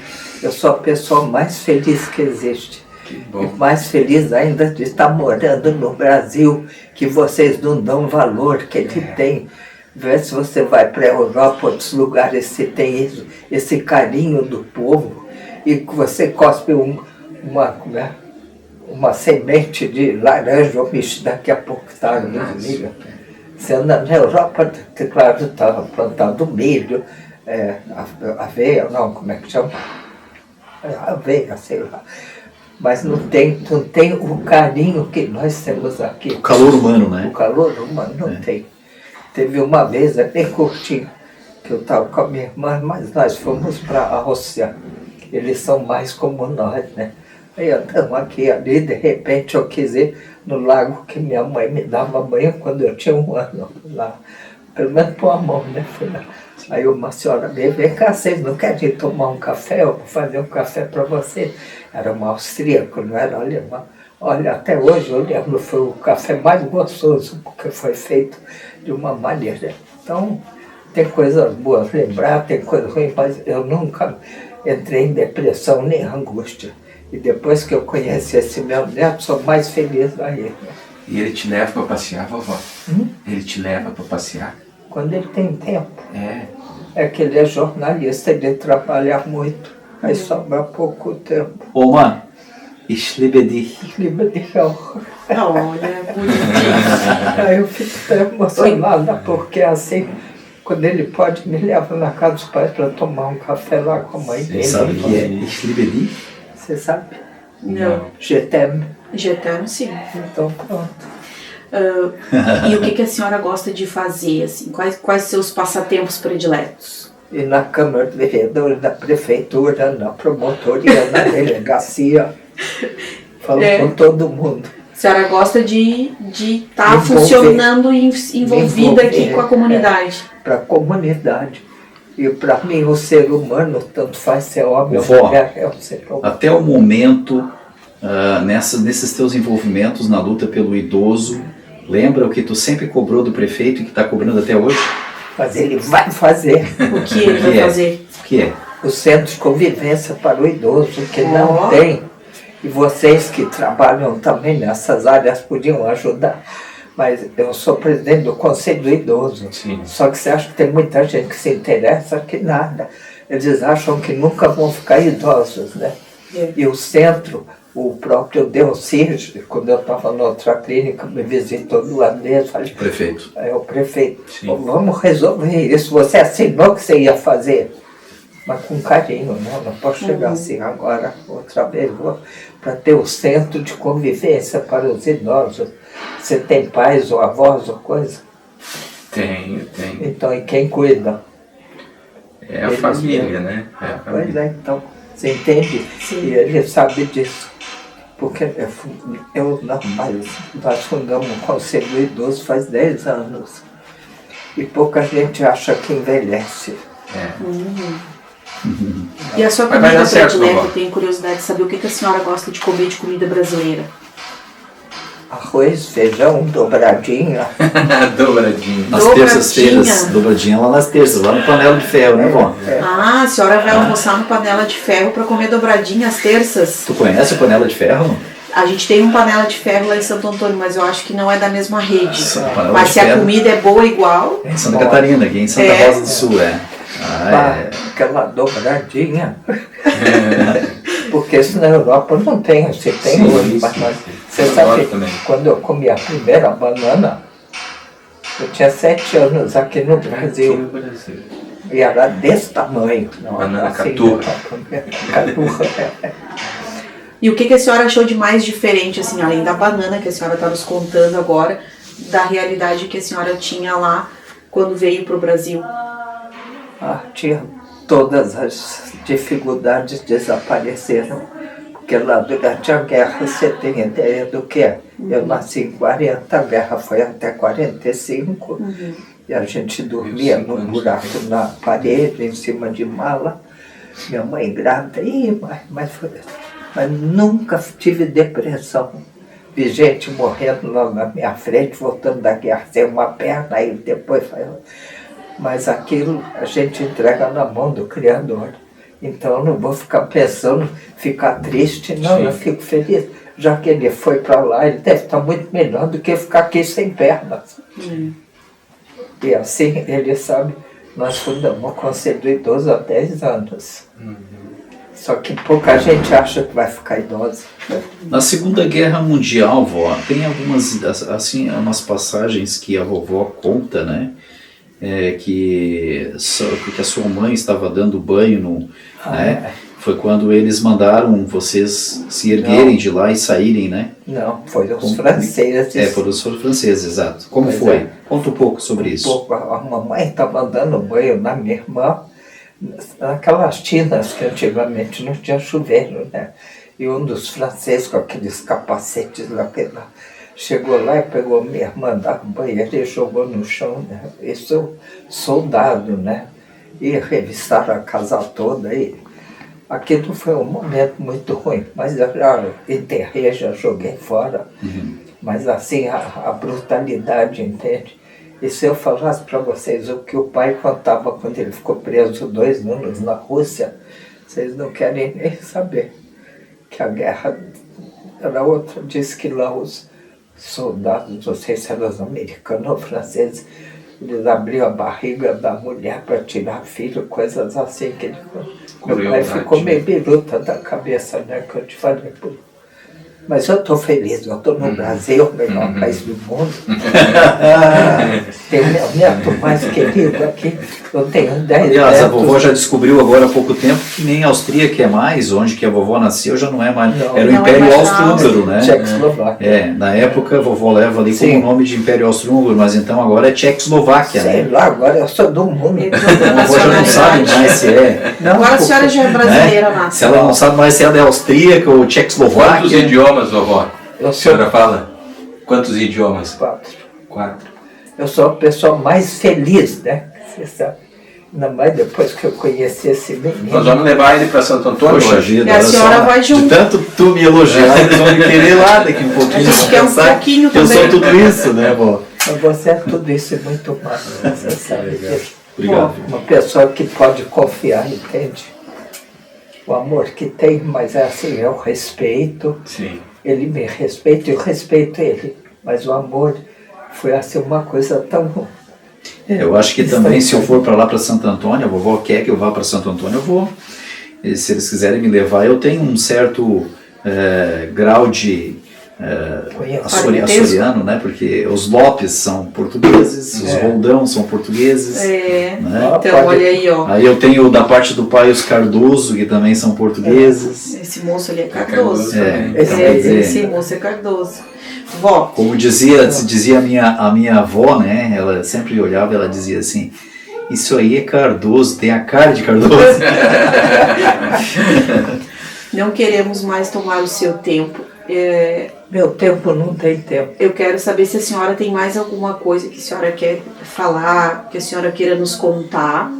Eu sou a pessoa mais feliz que existe. E mais feliz ainda de estar morando no Brasil, que vocês não dão valor que ele tem. Vê se você vai para a Europa, outros lugares, se tem esse carinho do povo, e que você cospe uma semente de laranja ou bicho, daqui a pouco está liga. Você anda na Europa, que claro, está plantando milho, aveia, não, como é que chama? Aveia, sei lá. Mas não tem o carinho que nós temos aqui. O calor humano, né? O calor humano não tem. Teve uma vez, bem curtinho, que eu estava com a minha irmã, mas nós fomos para a Rússia. Eles são mais como nós, né? Aí andamos aqui ali, de repente eu quis ir no lago que minha mãe me dava banho quando eu tinha 1 ano lá. Pelo menos pôr a mão, né? Fui lá. Aí uma senhora veio, vem cá, vocês não querem ir tomar um café? Eu vou fazer um café para você. Era uma austríaca, não era alemã. Olha, até hoje eu lembro, foi o café mais gostoso, porque foi feito de uma maneira. Então, tem coisas boas lembrar, tem coisas ruins, mas eu nunca entrei em depressão nem angústia. E depois que eu conheci esse meu neto, sou mais feliz ainda. E ele te leva para passear, vovó? Ele te leva para passear? Quando ele tem tempo. É. É que ele é jornalista, ele trabalha muito, aí sobra pouco tempo. Oma, ich liebe dich. Ich liebe dich auch. Olha, bonitinho. Aí eu fico até emocionada, porque assim, quando ele pode, me leva na casa dos pais para tomar um café lá com a mãe dele. Você sabe o que é ich liebe dich? Você sabe? Não. Je t'aime. Je t'aime, sim. Então pronto. E o que a senhora gosta de fazer, assim? Quais seus passatempos prediletos? E na Câmara de Vereadores, na Prefeitura, na Promotoria, na Delegacia. Falo com todo mundo. A senhora gosta de estar funcionando e envolvida aqui com a comunidade. Para a comunidade. E para mim, o ser humano, tanto faz ser homem ou Vó, mulher, é o ser humano. até o momento, nesses teus envolvimentos na luta pelo idoso, lembra o que tu sempre cobrou do prefeito e que está cobrando até hoje? Mas ele vai fazer. O que ele vai fazer? O que é? O centro de convivência para o idoso, que não tem. E vocês que trabalham também nessas áreas podiam ajudar. Mas eu sou presidente do Conselho do Idoso. Sim. Só que você acha que tem muita gente que se interessa que nada. Eles acham que nunca vão ficar idosos, né? E o centro, o próprio Delcir, quando eu estava na outra clínica, me visitou 2 vezes. Falei, Prefeito. É o prefeito. Sim. Vamos resolver isso. Você assinou que você ia fazer. Mas com carinho, né? Não posso chegar assim agora, outra vez, para ter o centro de convivência para os idosos. Você tem pais ou avós ou coisa? Tenho. Então, e quem cuida? É a família, né? É a Pois família. é, então, você entende? Sim. E ele sabe disso. Porque nós fundamos o Conselho do Idoso faz 10 anos. E pouca gente acha que envelhece. E a sua Mas vai comida dar certo, predileta? vovó. Eu tenho curiosidade de saber o que a senhora gosta de comer de comida brasileira. Arroz, feijão, dobradinha. Dobradinho. Nas Dobradinha. terças-feiras, dobradinha lá nas terças, lá no panela de ferro, né, vó? Ah, a senhora vai almoçar no panela de ferro para comer dobradinha às terças? Tu conhece o panela de ferro? A gente tem um panela de ferro lá em Santo Antônio, mas eu acho que não é da mesma rede. Nossa, panela Mas de se a ferro. comida é boa igual, É em Santa Catarina, aqui em Santa Rosa do Sul, Aquela dobradinha. Porque isso na Europa não tem, você tem Sim, hoje. sim. Mas você Agora sabe, também. quando eu comi a primeira banana, eu tinha 7 anos aqui no Brasil. E era desse tamanho. Não, Banana assim, caturra. Caturra. E o que a senhora achou de mais diferente, assim, além da banana que a senhora está nos contando agora, da realidade que a senhora tinha lá quando veio para o Brasil? Tinha todas as dificuldades desapareceram, porque lá durante a guerra você tem ideia do que é. Eu nasci em 40, a guerra foi até 45, e a gente dormia num buraco na parede, em cima de mala. Minha mãe grávida, mas nunca tive depressão. Vi gente morrendo lá na minha frente, voltando da guerra, sem uma perna, aí depois... Mas aquilo a gente entrega na mão do Criador. Então eu não vou ficar pensando, ficar triste, não, eu fico feliz. Já que ele foi para lá, ele deve estar muito melhor do que ficar aqui sem pernas. E assim, ele sabe, nós fundamos o Conselho Idoso há 10 anos. Só que pouca gente acha que vai ficar idosa. Na Segunda Guerra Mundial, vó, tem algumas, assim, umas passagens que a vovó conta, né? Que a sua mãe estava dando banho, né? Foi quando eles mandaram vocês se erguerem de lá e saírem, né? Não, foram os franceses. Foram os franceses, exato. Como foi? Conta um pouco sobre isso. A mamãe estava dando banho na minha irmã, naquelas tinas que antigamente não tinha chuveiro, né? E um dos franceses com aqueles capacetes lá, chegou lá e pegou minha irmã da banheira e jogou no chão, né? Isso, soldado, né? E revistaram a casa toda. E aquilo foi um momento muito ruim, mas eu já enterrei, já joguei fora. Mas assim, a brutalidade, entende? E se eu falasse para vocês o que o pai contava quando ele ficou preso 2 anos na Rússia, vocês não querem nem saber. Que a guerra era outra, diz que lá os soldados, não sei se eram os americanos ou franceses, eles abriam a barriga da mulher para tirar filho, coisas assim. Que ele... Meu pai ficou meio biruta da cabeça, né, que eu te falei. Mas eu estou feliz, eu estou no Brasil, o melhor país do mundo. Tem o meu neto mais querido aqui, eu tenho 10 Aliás, netos. a vovó já descobriu agora há pouco tempo que nem a Áustria que é mais, onde que a vovó nasceu já não é mais, era o Império Austro-Húngaro, né? Tchecoslováquia. Na época a vovó leva ali como nome de Império Austro-Húngaro, mas então agora é Tchecoslováquia, né? Sei lá, agora eu sou do mundo. A vovó já não sabe mais se é... Não, Agora a senhora já é brasileira, né? Se ela não sabe mais se ela é austríaca ou tchecoslováquia... Quantos idiomas, vovó? Eu A senhora fala? Quantos idiomas? 4. 4. Eu sou a pessoa mais feliz, né? Você sabe. Ainda mais depois que eu conheci esse menino. Nós vamos levar ele para Santo Antônio Poxa hoje. vida, E a olha senhora só, vai junto. de tanto tu me elogiar, eles vão me querer lá daqui um pouquinho. A gente quer um pensar pouquinho que eu sou também. tudo isso, né, vó? Mas você é tudo isso e muito mais. Você sabe disso. Obrigado. Uma pessoa que pode confiar, entende? O amor que tem, mas é assim, é o respeito. Sim. Ele me respeita e eu respeito ele. Mas o amor foi assim uma coisa tão... Eu acho que também se eu for para lá para Santo Antônio, a vovó quer que eu vá para Santo Antônio, eu vou. E se eles quiserem me levar, eu tenho um certo grau de açoriano, né? Porque os Lopes são portugueses, os Roldão são portugueses. Né? Então olha aí, ó. Aí eu tenho da parte do pai os Cardoso, que também são portugueses. Esse moço ali é Cardoso. Então, quer dizer, Esse moço é Cardoso. Vó. como dizia a minha avó, né? Ela sempre olhava e ela dizia assim: isso aí é Cardoso, tem a cara de Cardoso. Não queremos mais tomar o seu tempo. Meu tempo não tem tempo. Eu quero saber se a senhora tem mais alguma coisa que a senhora quer falar, que a senhora queira nos contar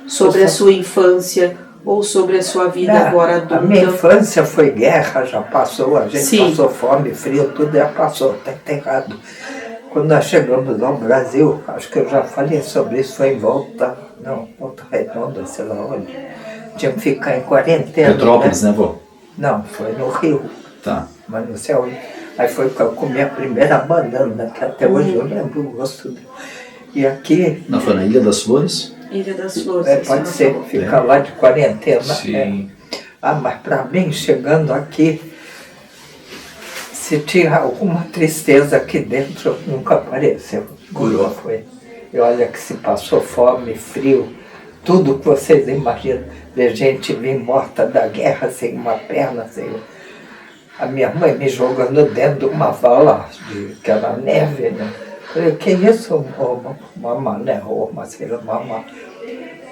sobre a sua infância ou sobre a sua vida agora adulta. A minha infância foi guerra, já passou, a gente passou fome, frio, tudo já passou, está enterrado. Quando nós chegamos ao Brasil, acho que eu já falei sobre isso, foi em Volta Redonda, sei lá onde. Tinha que ficar em quarentena. Petrópolis, né, vó? Não, foi no Rio. Tá. Mas não sei onde. Aí foi que eu comi a primeira banana, que até hoje eu lembro o gosto dela. E aqui... Não, foi na Ilha das Flores? Ilha das Flores. pode ser, ficar lá de quarentena. Sim. Mas para mim, chegando aqui, se tinha alguma tristeza aqui dentro, nunca apareceu. Curou. Foi. E olha que se passou fome, frio, tudo que vocês imaginam. De gente vir morta da guerra, sem uma perna, sem... A minha mãe me jogando dentro de uma vala, que era neve, né? Falei, que isso, mamãe, né? Mamãe.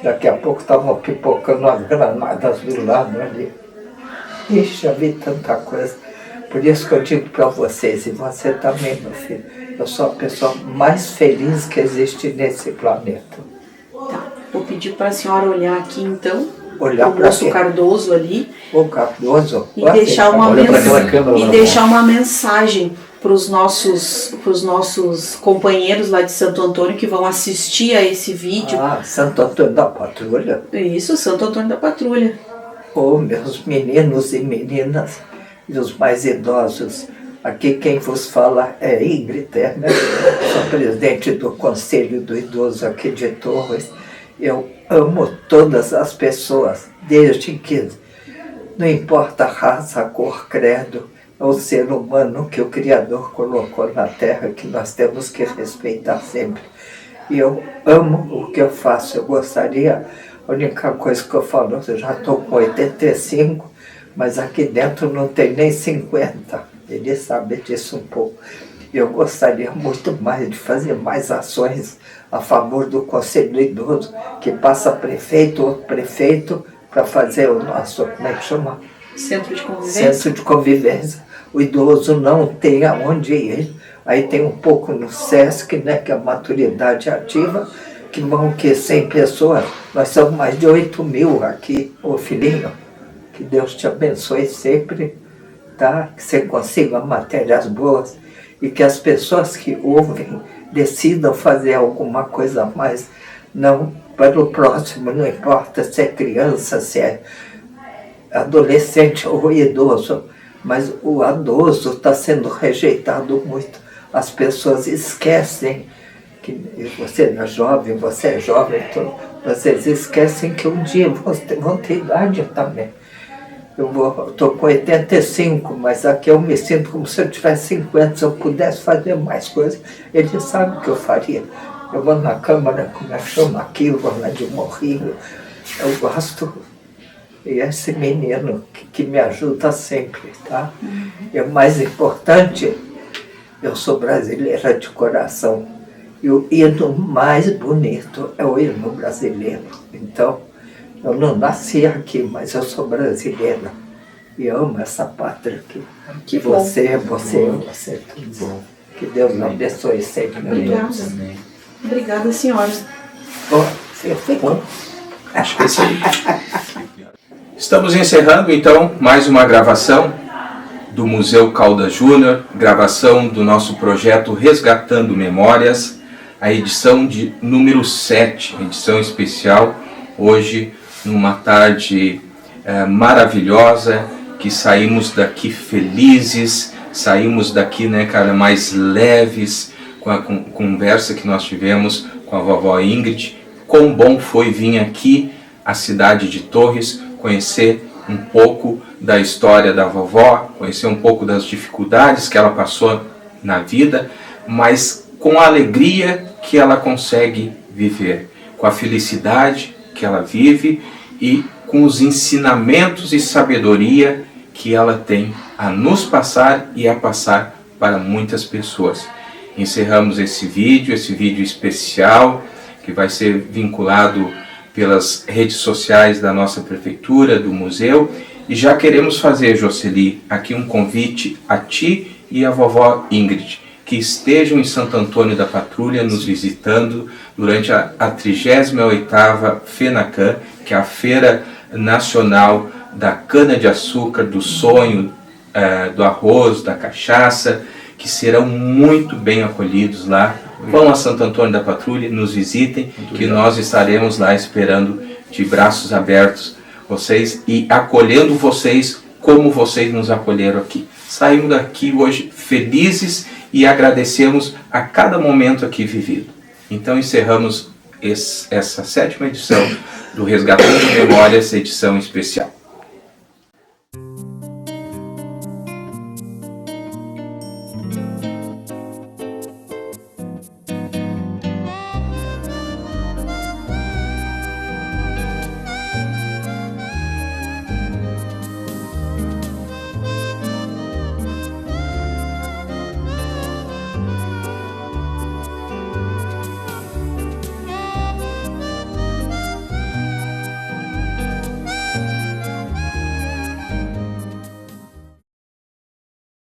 Daqui a pouco estavam pipocando as granadas do lado ali. Ixi, eu vi tanta coisa. Por isso que eu digo para vocês, e você também, meu filho, eu sou a pessoa mais feliz que existe nesse planeta. Tá, vou pedir para a senhora olhar aqui então, Olhar o moço Cardoso ali, o Cardoso, e deixar uma câmera, mensagem para os nossos companheiros lá de Santo Antônio que vão assistir a esse vídeo. Ah, Santo Antônio da Patrulha. Isso, Santo Antônio da Patrulha. Oh, meus meninos e meninas, e os mais idosos, aqui quem vos fala é Ingrid, né? Sou presidente do Conselho do Idoso aqui de Torres. Eu amo todas as pessoas, desde que não importa a raça, a cor, credo, é o ser humano que o Criador colocou na Terra, que nós temos que respeitar sempre. E eu amo o que eu faço. Eu gostaria, a única coisa que eu falo, eu já estou com 85, mas aqui dentro não tem nem 50. Ele sabe disso um pouco. Eu gostaria muito mais de fazer mais ações a favor do Conselho do Idoso, que passa prefeito, outro prefeito, para fazer o nosso, como é que chama? Centro de convivência. Centro de convivência. O idoso não tem aonde ir. Aí tem um pouco no SESC, né, que é a maturidade ativa, que vão que 100 pessoas. Nós somos mais de 8.000 aqui, ô filhinho. Que Deus te abençoe sempre, tá? Que você consiga matérias boas e que as pessoas que ouvem decidam fazer alguma coisa a mais, não para o próximo, não importa se é criança, se é adolescente ou idoso, mas o idoso está sendo rejeitado muito. As pessoas esquecem que você é jovem, então vocês esquecem que um dia vão ter idade também. Eu estou com 85, mas aqui eu me sinto como se eu tivesse 50, se eu pudesse fazer mais coisas, ele sabe o que eu faria. Eu vou na Câmara, como é que chama aqui, eu vou lá de Morrinho, eu gosto. E esse menino que me ajuda sempre, tá? E o mais importante, eu sou brasileira de coração. E o hino mais bonito é o hino brasileiro. Então, eu não nasci aqui, mas eu sou brasileira. E amo essa pátria aqui. Que você, tudo bom. Que Deus abençoe sempre. Obrigada. Obrigada, senhora. Você ficou. Acho que é isso aí. Estamos encerrando então mais uma gravação do Museu Caldas Júnior, gravação do nosso projeto Resgatando Memórias, a edição de número 7, edição especial, hoje numa tarde maravilhosa, que saímos daqui felizes, saímos daqui, né, cara, mais leves, com a conversa que nós tivemos com a vovó Ingrid. Quão bom foi vir aqui à cidade de Torres, conhecer um pouco da história da vovó, conhecer um pouco das dificuldades que ela passou na vida, mas com a alegria que ela consegue viver, com a felicidade que ela vive e com os ensinamentos e sabedoria que ela tem a nos passar e a passar para muitas pessoas. Encerramos esse vídeo especial, que vai ser vinculado pelas redes sociais da nossa prefeitura, do museu, e já queremos fazer, Jocely, aqui um convite a ti e a vovó Ingrid, que estejam em Santo Antônio da Patrulha nos visitando durante a 38ª FENACAN, que é a Feira Nacional da Cana-de-Açúcar, do sonho, do arroz, da cachaça, que serão muito bem acolhidos lá. Vão a Santo Antônio da Patrulha, nos visitem, que nós estaremos lá esperando de braços abertos vocês e acolhendo vocês como vocês nos acolheram aqui. Saímos daqui hoje felizes e agradecemos a cada momento aqui vivido. Então encerramos essa 7ª edição do Resgatando Memórias, edição especial.